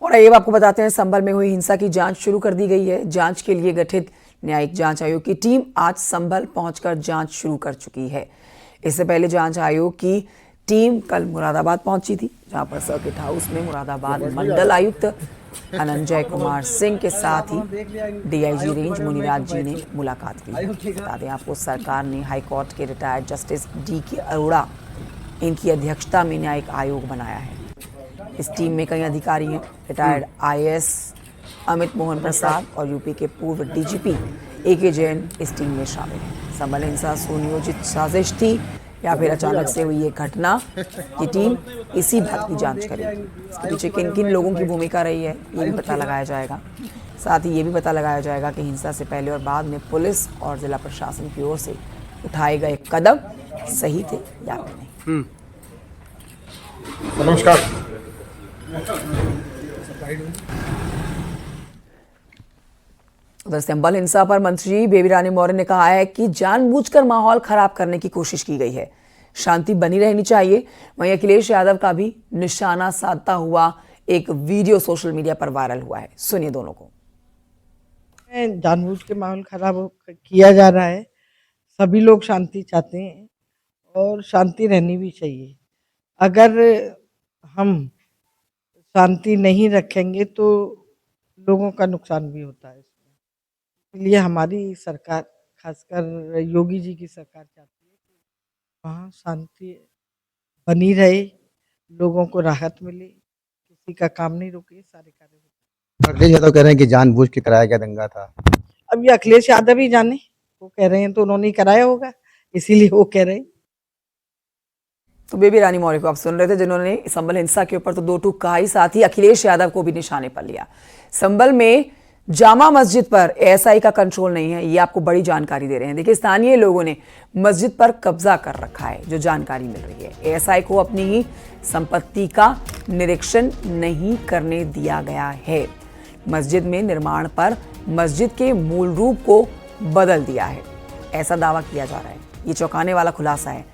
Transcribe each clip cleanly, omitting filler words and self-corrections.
और आइए आपको बताते हैं, संभल में हुई हिंसा की जांच शुरू कर दी गई है। जांच के लिए गठित न्यायिक जांच आयोग की टीम आज संभल पहुंचकर जांच शुरू कर चुकी है। इससे पहले जांच आयोग की टीम कल मुरादाबाद पहुंची थी, जहां पर सर्किट हाउस में मुरादाबाद मंडल आयुक्त अनंजय कुमार सिंह के साथ ही डीआईजी रेंज मुनिराज जी ने मुलाकात की। बता दें आपको, सरकार ने हाईकोर्ट के रिटायर्ड जस्टिस DK अरोड़ा इनकी अध्यक्षता में न्यायिक आयोग बनाया है। इस टीम में कई अधिकारी हैं। रिटायर्ड IAS अमित मोहन प्रसाद और यूपी के पूर्व DGP AK जैन इस टीम में शामिल हैं। संभल हिंसा सुनियोजित साजिश थी या फिर अचानक से हुई एक घटना, ये टीम इसी बात की जांच करेगी। इसके पीछे किन किन लोगों की भूमिका रही है, ये भी पता लगाया जाएगा। साथ ही ये भी पता लगाया जाएगा कि हिंसा से पहले और बाद में पुलिस और जिला प्रशासन की ओर से उठाए गए कदम सही थे या नहीं। नमस्कार। उधर संभल हिंसा पर मंत्री बेबी रानी मौर्य ने कहा है कि जानबूझकर माहौल खराब करने की कोशिश की गई है, शांति बनी रहनी चाहिए। वहीं अखिलेश यादव का भी निशाना साधता हुआ एक वीडियो सोशल मीडिया पर वायरल हुआ है। सुनिए दोनों को। जानबूझ के माहौल खराब किया जा रहा है। सभी लोग शांति चाहते हैं और शांति रहनी भी चाहिए। अगर हम शांति नहीं रखेंगे तो लोगों का नुकसान भी होता है। इसलिए हमारी सरकार, खासकर योगी जी की सरकार चाहती है कि वहाँ शांति बनी रहे, लोगों को राहत मिले, किसी का काम नहीं रुके, सारे कार्य होते। अखिलेश यादव कह रहे हैं कि जानबूझ के कराया गया दंगा था। अब ये अखिलेश यादव ही जाने, वो कह रहे हैं तो उन्होंने ही कराया होगा, इसीलिए वो कह रहे हैं। तो बेबी रानी मौर्य को आप सुन रहे थे, जिन्होंने संभल हिंसा के ऊपर तो दो टूक कहा ही, साथ ही अखिलेश यादव को भी निशाने पर लिया। संभल में जामा मस्जिद पर ASI का कंट्रोल नहीं है, ये आपको बड़ी जानकारी दे रहे हैं। देखिए, स्थानीय लोगों ने मस्जिद पर कब्जा कर रखा है, जो जानकारी मिल रही है। ASI को अपनी ही संपत्ति का निरीक्षण नहीं करने दिया गया है। मस्जिद में निर्माण पर मस्जिद के मूल रूप को बदल दिया है, ऐसा दावा किया जा रहा है। ये चौंकाने वाला खुलासा है,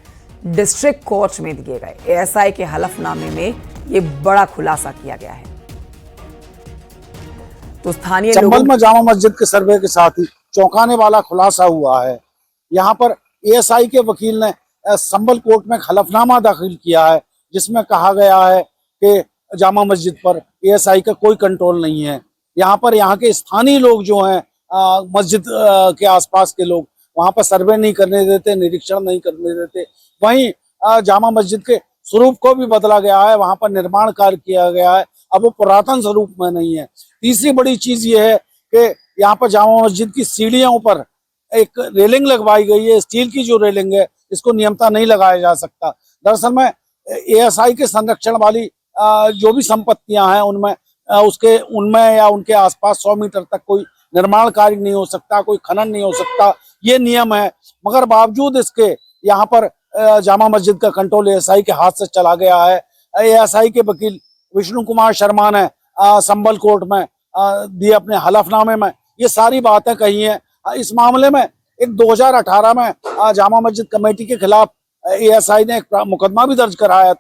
डिस्ट्रिक्ट कोर्ट में दिए गए ASI के हलफनामे में ये बड़ा खुलासा किया गया है। तो स्थानीय संभल में जामा मस्जिद के सर्वे के साथ ही चौंकाने वाला खुलासा हुआ है। यहाँ पर ASI के वकील ने संभल कोर्ट में हलफनामा दाखिल किया है, जिसमें कहा गया है कि जामा मस्जिद पर ASI का कोई कंट्रोल नहीं है। यहाँ पर यहाँ के स्थानीय लोग जो हैं, मस्जिद के आसपास के लोग, वहाँ पर सर्वे नहीं करने देते, निरीक्षण नहीं करने देते। वहीं जामा मस्जिद के स्वरूप को भी बदला गया है, वहाँ पर निर्माण कार्य किया गया है, अब वो पुरातन स्वरूप में नहीं है। तीसरी बड़ी चीज ये है कि यहाँ पर जामा मस्जिद की सीढ़ियों पर एक रेलिंग लगवाई गई है, स्टील की जो रेलिंग है, इसको नियमता नहीं लगाया जा सकता। दरअसल में ASI के संरक्षण वाली जो भी संपत्तियां हैं, उनमें या उनके आसपास 100 मीटर तक कोई निर्माण कार्य नहीं हो सकता, कोई खनन नहीं हो सकता, ये नियम है। मगर बावजूद इसके यहाँ पर जामा मस्जिद का कंट्रोल ASI के हाथ से चला गया है। ASI के वकील विष्णु कुमार शर्मा ने संभल कोर्ट में दिए अपने हलफनामे में ये सारी बातें कही हैं। इस मामले में एक 2018 में जामा मस्जिद कमेटी के खिलाफ ASI ने एक मुकदमा भी दर्ज कराया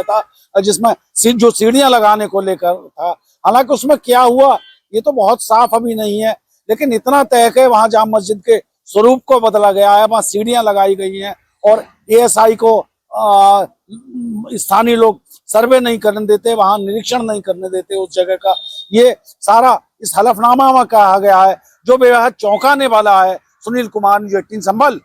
था, जिसमें जो सीढ़ियां लगाने को लेकर था। हालांकि उसमें क्या हुआ ये तो बहुत साफ अभी नहीं है, लेकिन इतना तय है वहां जामा मस्जिद के स्वरूप को बदला गया है, वहां सीढ़ियां लगाई गई हैं और ASI को स्थानीय लोग सर्वे नहीं करने देते, वहां निरीक्षण नहीं करने देते उस जगह का। ये सारा इस हलफनामा में कहा गया है, जो बेहद चौंकाने वाला है। सुनील कुमार, न्यूज़ 18 संभल।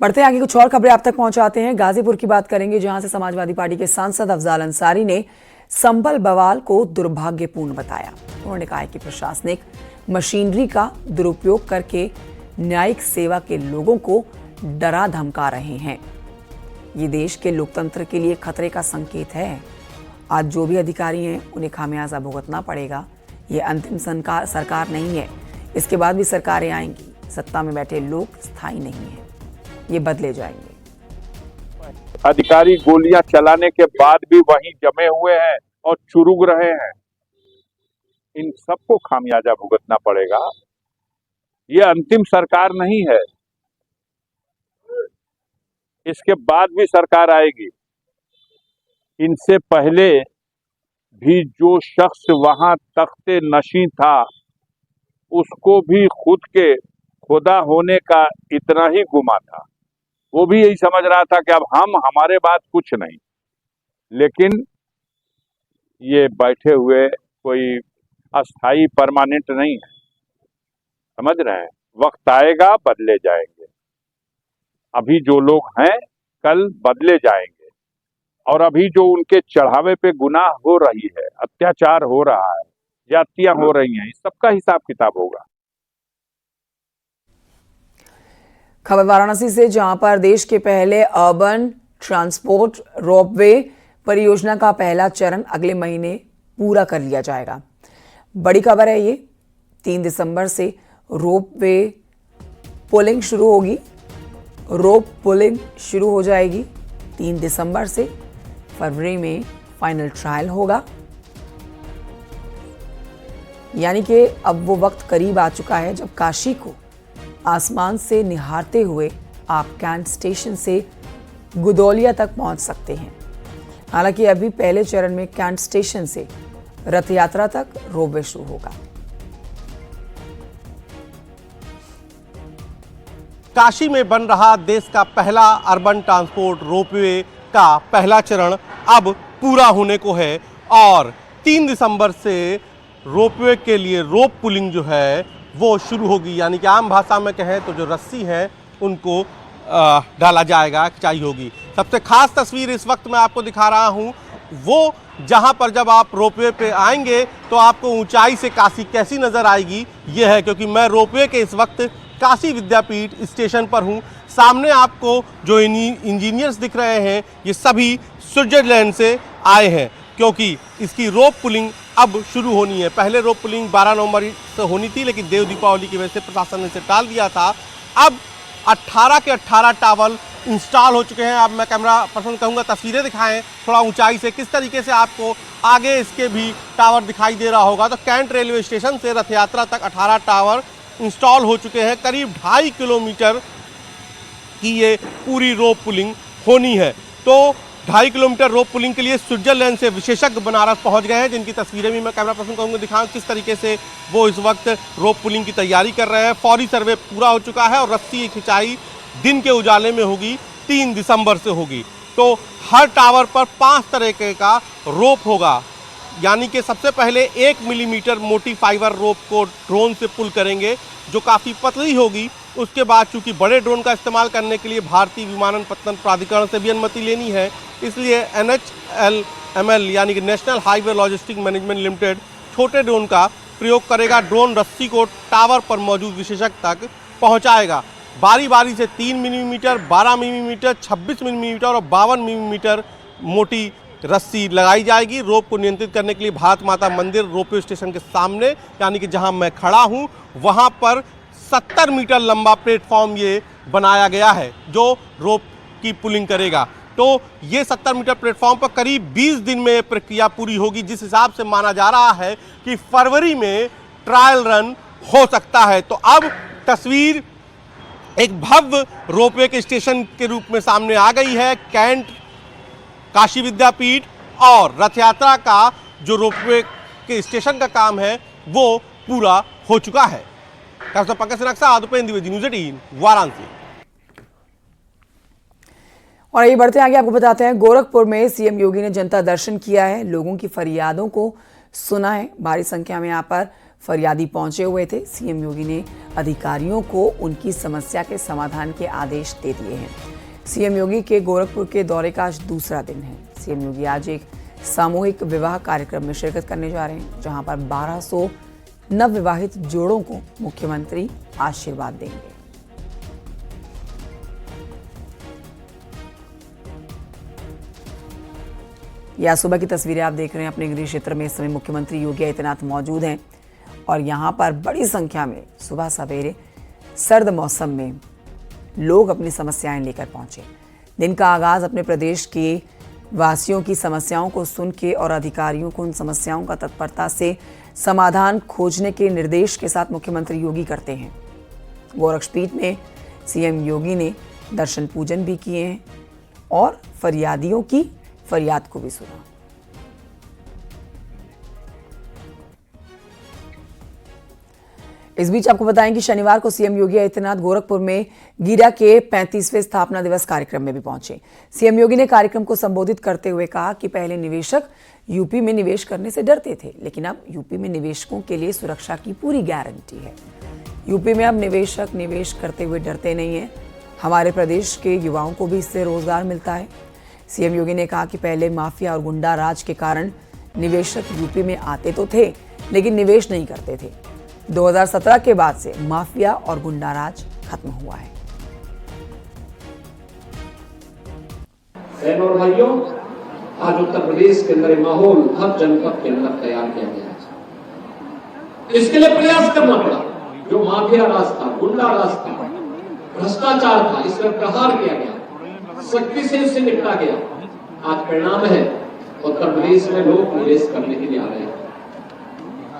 बढ़ते हैं आगे, कुछ और खबरें आप तक पहुंचाते हैं। गाजीपुर की बात करेंगे, जहां से समाजवादी पार्टी के सांसद अफजाल अंसारी ने संभल बवाल को दुर्भाग्यपूर्ण बताया। उन्होंने कहा कि प्रशासनिक मशीनरी का दुरुपयोग करके न्यायिक सेवा के लोगों को डरा धमका रहे हैं। ये देश के लोकतंत्र के लिए खतरे का संकेत है। आज जो भी अधिकारी हैं, उन्हें खामियाजा भुगतना पड़ेगा। ये अंतिम सरकार नहीं है, इसके बाद भी सरकारें आएंगी। सत्ता में बैठे लोग स्थायी नहीं हैं, ये बदले जाएंगे। अधिकारी गोलियां चलाने के बाद भी वहीं जमे हुए हैं और चुरुक रहे हैं। इन सबको खामियाजा भुगतना पड़ेगा। ये अंतिम सरकार नहीं है, इसके बाद भी सरकार आएगी। इनसे पहले भी जो शख्स वहां तख्ते नशीं था उसको भी खुद के खुदा होने का इतना ही गुमा था। वो भी यही समझ रहा था कि अब हमारे बाद कुछ नहीं। लेकिन ये बैठे हुए कोई अस्थाई परमानेंट नहीं है, समझ रहे हैं। वक्त आएगा बदले जाएंगे। अभी जो लोग हैं कल बदले जाएंगे, और अभी जो उनके चढ़ावे पे गुनाह हो रही है, अत्याचार हो रहा है, जातियां हो रही हैं, इस सबका हिसाब किताब होगा। खबर वाराणसी से, जहां पर देश के पहले अर्बन ट्रांसपोर्ट रोपवे परियोजना का पहला चरण अगले महीने पूरा कर लिया जाएगा। बड़ी खबर है ये। 3 दिसंबर से रोपवे पुलिंग शुरू होगी। रोप पुलिंग शुरू हो जाएगी 3 दिसंबर से। फरवरी में फाइनल ट्रायल होगा। यानी कि अब वो वक्त करीब आ चुका है जब काशी को आसमान से निहारते हुए आप कैंट स्टेशन से गुदौलिया तक पहुंच सकते हैं। हालांकि अभी पहले चरण में कैंट स्टेशन से रथ यात्रा तक रोपवे शुरू होगा। काशी में बन रहा देश का पहला अर्बन ट्रांसपोर्ट रोपवे का पहला चरण अब पूरा होने को है और 3 दिसंबर से रोपवे के लिए रोप पुलिंग जो है वो शुरू होगी। यानी कि आम भाषा में कहें तो जो रस्सी है उनको डाला जाएगा, खिंचाई होगी। सबसे खास तस्वीर इस वक्त मैं आपको दिखा रहा हूँ वो जहाँ पर जब आप रोपवे पे आएंगे तो आपको ऊंचाई से काशी कैसी नज़र आएगी ये है, क्योंकि मैं रोपवे के इस वक्त काशी विद्यापीठ स्टेशन पर हूँ। सामने आपको जो इंजीनियर्स दिख रहे हैं ये सभी स्विट्जरलैंड से आए हैं, क्योंकि इसकी रोप पुलिंग अब शुरू होनी है। पहले रोप पुलिंग 12 नवंबर से होनी थी, लेकिन देव दीपावली की वजह से प्रशासन ने इसे टाल दिया था। अब 18 के 18 टावर इंस्टॉल हो चुके हैं। अब मैं कैमरा पर्सन कहूँगा तस्वीरें दिखाएं थोड़ा ऊंचाई से, किस तरीके से आपको आगे इसके भी टावर दिखाई दे रहा होगा। तो कैंट रेलवे स्टेशन से रथ यात्रा तक 18 टावर इंस्टॉल हो चुके हैं। करीब 2.5 किलोमीटर की ये पूरी रोप पुलिंग होनी है। तो 2.5 किलोमीटर रोप पुलिंग के लिए स्विट्जरलैंड से विशेषज्ञ बनारस पहुंच गए हैं, जिनकी तस्वीरें भी मैं कैमरा पर्सन कहूँगा दिखाऊं किस तरीके से वो इस वक्त रोप पुलिंग की तैयारी कर रहे हैं। फौरी सर्वे पूरा हो चुका है और रस्सी खिंचाई दिन के उजाले में होगी, 3 दिसंबर से होगी। तो हर टावर पर 5 तरीके का रोप होगा। यानी कि सबसे पहले 1 मिलीमीटर मोटी फाइबर रोप को ड्रोन से पुल करेंगे जो काफ़ी पतली होगी। उसके बाद चूंकि बड़े ड्रोन का इस्तेमाल करने के लिए भारतीय विमानपत्तन प्राधिकरण से भी अनुमति लेनी है, इसलिए NHLML यानी कि national highway logistic management limited छोटे ड्रोन का प्रयोग करेगा। ड्रोन रस्सी को टावर पर मौजूद विशेषज्ञ तक पहुंचाएगा। बारी बारी से 3 मिलीमीटर, 12 मिलीमीटर, 26 मिलीमीटर और 52 मिलीमीटर मोटी रस्सी लगाई जाएगी। रोप को नियंत्रित करने के लिए भारत माता मंदिर रोपवे स्टेशन के सामने यानी कि जहां मैं खड़ा हूं वहां पर 70 मीटर लंबा प्लेटफॉर्म ये बनाया गया है जो रोप की पुलिंग करेगा। तो ये 70 मीटर प्लेटफॉर्म पर करीब 20 दिन में ये प्रक्रिया पूरी होगी, जिस हिसाब से माना जा रहा है कि फरवरी में ट्रायल रन हो सकता है। तो अब तस्वीर एक भव्य रोपवे के स्टेशन के रूप में सामने आ गई है। कैंट काशी विद्यापीठ और रथ यात्रा का जो रोपवे के स्टेशन का काम है वो पूरा हो चुका है। पंकज नक्शा, न्यूज़ 18 वाराणसी। और ये बढ़ते आगे आपको बताते हैं, गोरखपुर में सीएम योगी ने जनता दर्शन किया है, लोगों की फरियादों को सुना है। भारी संख्या में यहाँ पर फरियादी पहुंचे हुए थे। सीएम योगी ने अधिकारियों को उनकी समस्या के समाधान के आदेश दे दिए हैं। सीएम योगी के गोरखपुर के दौरे का आज दूसरा दिन है। सीएम योगी आज एक सामूहिक विवाह कार्यक्रम में शिरकत करने जा रहे हैं, जहां पर 1200 नवविवाहित जोड़ों को मुख्यमंत्री आशीर्वाद देंगे। यह सुबह की तस्वीरें आप देख रहे हैं। अपने गृह क्षेत्र में इस समय मुख्यमंत्री योगी आदित्यनाथ मौजूद हैं और यहां पर बड़ी संख्या में सुबह सवेरे सर्द मौसम में लोग अपनी समस्याएं लेकर पहुंचे। दिन का आगाज अपने प्रदेश के वासियों की समस्याओं को सुन के और अधिकारियों को उन समस्याओं का तत्परता से समाधान खोजने के निर्देश के साथ मुख्यमंत्री योगी करते हैं। गोरक्षपीठ में सीएम योगी ने दर्शन पूजन भी किए हैं और फरियादियों की फरियाद को भी सुना। इस बीच आपको बताएं कि शनिवार को सीएम योगी आदित्यनाथ गोरखपुर में गीडा के 35वें स्थापना दिवस कार्यक्रम में भी पहुंचे। सीएम योगी ने कार्यक्रम को संबोधित करते हुए कहा कि पहले निवेशक यूपी में निवेश करने से डरते थे, लेकिन अब यूपी में निवेशकों के लिए सुरक्षा की पूरी गारंटी है। यूपी में अब निवेशक निवेश करते हुए डरते नहीं हैं। हमारे प्रदेश के युवाओं को भी इससे रोजगार मिलता है। सीएम योगी ने कहा कि पहले माफिया और गुंडा राज के कारण निवेशक यूपी में आते तो थे, लेकिन निवेश नहीं करते थे। 2017 के बाद से माफिया और गुंडा राज खत्म हुआ है। बहनों और भाइयों, आज उत्तर प्रदेश के अंदर माहौल हर जनपद के अंदर तैयार किया गया है। इसके लिए प्रयास करना पड़ा। जो माफिया राज था, गुंडा राज था, भ्रष्टाचार था, इस पर प्रहार किया गया, सख्ती से इससे निपटा गया। आज परिणाम है उत्तर प्रदेश में लोग निवेश करने के लिए आ रहे हैं।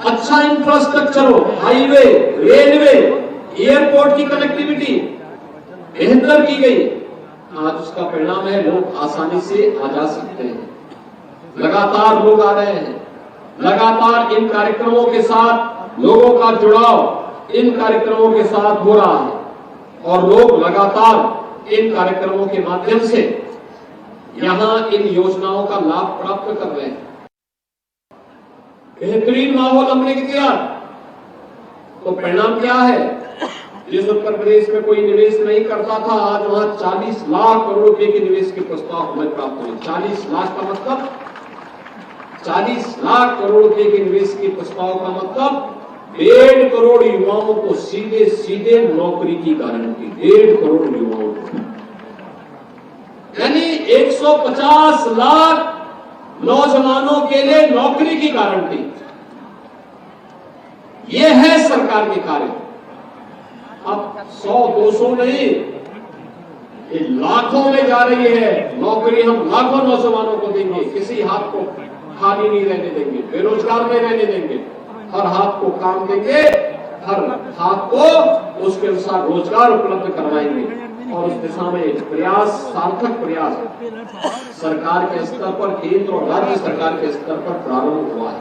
अच्छा इंफ्रास्ट्रक्चर हो, हाईवे, रेलवे, एयरपोर्ट की कनेक्टिविटी बेहतर की गई। आज उसका परिणाम है लोग आसानी से आ जा सकते हैं। लगातार लोग आ रहे हैं। लगातार इन कार्यक्रमों के साथ लोगों का जुड़ाव इन कार्यक्रमों के साथ हो रहा है और लोग लगातार इन कार्यक्रमों के माध्यम से यहां इन योजनाओं का लाभ प्राप्त कर रहे हैं। बेहतरीन माहौल हमने दिया तो परिणाम क्या है? जिस उत्तर प्रदेश में कोई निवेश नहीं करता था, आज वहां 40 लाख करोड़ रुपए के निवेश के प्रस्ताव हमें प्राप्त हुए। 40 लाख का मतलब 40 लाख करोड़ रुपए के निवेश के प्रस्ताव का मतलब 1.5 करोड़ युवाओं को सीधे सीधे नौकरी की गारंटी। 1.5 करोड़ युवाओं को, यानी 150 लाख नौजवानों के लिए नौकरी की गारंटी। यह है सरकार के कार्य। अब 100-200 नहीं, ये लाखों में जा रही है नौकरी। हम लाखों नौजवानों को देंगे, किसी हाथ को खाली नहीं रहने देंगे, बेरोजगार नहीं रहने देंगे। हर हाथ को काम देंगे, हर हाथ को उसके अनुसार रोजगार उपलब्ध करवाएंगे। और उस दिशा में प्रयास, सार्थक प्रयास सरकार के स्तर पर, केंद्र और राज्य सरकार के स्तर पर प्रारंभ हुआ है।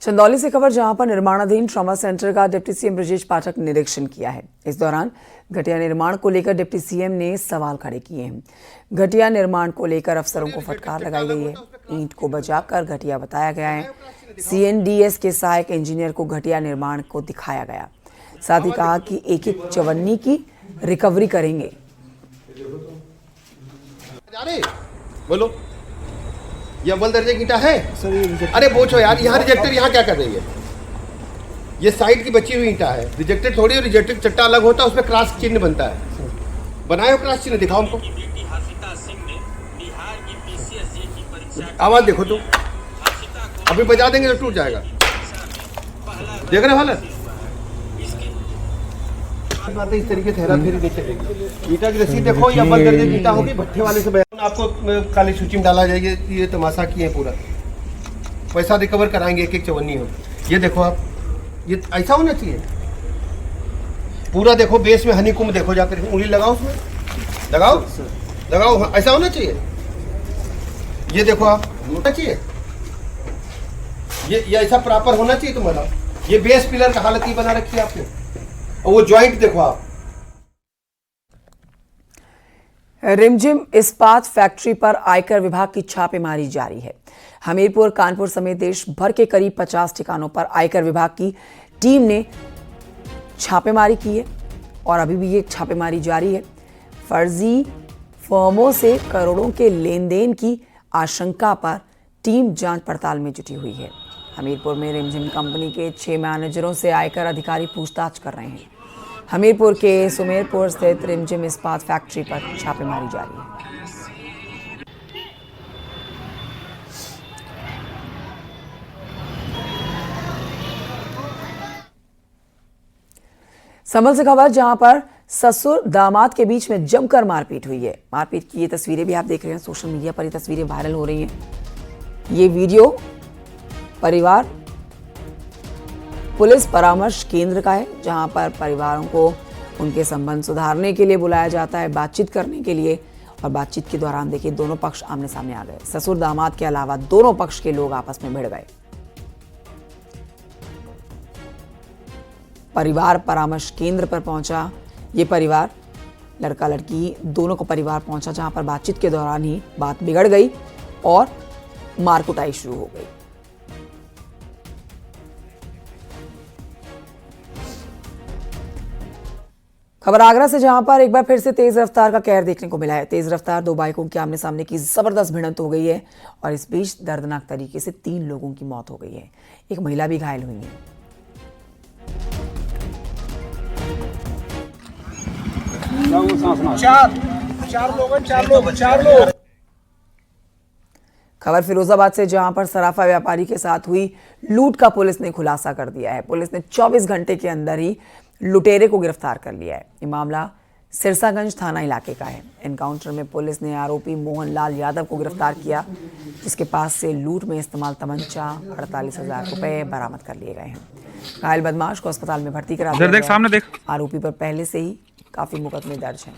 चंदौली से खबर, जहां पर निर्माणाधीन ट्रॉमा सेंटर का डिप्टी सीएम ब्रजेश पाठक ने निरीक्षण किया है। इस दौरान घटिया निर्माण को लेकर डिप्टी सीएम ने सवाल खड़े किए हैं। घटिया निर्माण को लेकर अफसरों को फटकार लगाई गई है। ईंट को बचाकर घटिया बताया गया है। सीएनडीएस के सहायक इंजीनियर को घटिया निर्माण को दिखाया गया। साथ ही कहा कि एक-एक चवन्नी की रिकवरी करेंगे। बोलो, ये अव्वल दर्जे की ईंटा है? अरे पूछो यार, यहाँ रिजेक्टेड यहाँ क्या कर रही है? ये साइड की बची हुई ईंटा है। रिजेक्टेड थोड़ी, रिजेक्टेड चट्टा अलग होता है, उसमें क्रॉस चिन्ह बनता है। बनाए हो क्रॉस चिन्ह, दिखाओ हमको। आवाज देखो तुम, अभी बजा देंगे तो टूट जाएगा। देख रहे हालत, इस तरीके से हेरा फेरी नहीं चलेगी। ईंटा की रसीद देखो, ये अव्वल दर्जे की ईंटा होगी। भट्ठे वाले से बयान आपको काली सूची में डाला जाएगी। ये तमाशा किए पूरा, पैसा रिकवर कराएंगे, एक एक चवन्नी हो। ये देखो आप, ये ऐसा होना चाहिए पूरा। देखो बेस में हनीकुम देखो, जाकर उंगली लगाओ, उसमें लगाओ लगाओ, ऐसा होना चाहिए। ये देखो आप, होना चाहिए ये ऐसा प्रॉपर होना चाहिए तुम्हारा। ये बेस पिलर का हालत ही बना रखी है आपने, और वो ज्वाइंट देखो आप। रिमझिम इस्पात फैक्ट्री पर आयकर विभाग की छापेमारी जारी है। हमीरपुर, कानपुर समेत देश भर के करीब 50 ठिकानों पर आयकर विभाग की टीम ने छापेमारी की है और अभी भी ये छापेमारी जारी है। फर्जी फर्मों से करोड़ों के लेन देन की आशंका पर टीम जांच पड़ताल में जुटी हुई है। हमीरपुर में रिमझिम कंपनी के 6 मैनेजरों से आयकर अधिकारी पूछताछ कर रहे हैं। हमीरपुर के सुमेरपुर स्थित रिमझिम इस्पात फैक्ट्री पर छापेमारी जारी है। संभल से खबर, जहां पर ससुर दामाद के बीच में जमकर मारपीट हुई है। मारपीट की ये तस्वीरें भी आप देख रहे हैं, सोशल मीडिया पर ये तस्वीरें वायरल हो रही हैं। ये वीडियो परिवार पुलिस परामर्श केंद्र का है, जहां पर परिवारों को उनके संबंध सुधारने के लिए बुलाया जाता है, बातचीत करने के लिए। और बातचीत के दौरान देखिए दोनों पक्ष आमने सामने आ गए। ससुर दामाद के अलावा दोनों पक्ष के लोग आपस में भिड़ गए। परिवार परामर्श केंद्र पर पहुंचा ये परिवार, लड़का लड़की दोनों को परिवार पहुंचा, जहां पर बातचीत के दौरान ही बात बिगड़ गई और मारकुटाई शुरू हो गई। खबर आगरा से, जहां पर एक बार फिर से तेज रफ्तार का कहर देखने को मिला है। तेज रफ्तार दो बाइकों के आमने सामने की जबरदस्त भिड़ंत हो गई है और इस बीच दर्दनाक तरीके से 3 लोगों की मौत हो गई है। एक महिला भी घायल हुई है। खबर फिरोजाबाद से, जहां पर सराफा व्यापारी के साथ हुई लूट का पुलिस ने खुलासा कर दिया है। पुलिस ने 24 घंटे के अंदर ही लुटेरे को गिरफ्तार कर लिया है। ये मामला सिरसागंज थाना इलाके का है। एनकाउंटर में पुलिस ने आरोपी मोहनलाल यादव को गिरफ्तार किया, जिसके पास से लूट में इस्तेमाल तमंचा 48,000 रुपए बरामद कर लिए गए हैं। घायल बदमाश को अस्पताल में भर्ती करा दिया गया है। आरोपी पर पहले से ही काफी मुकदमे दर्ज हैं।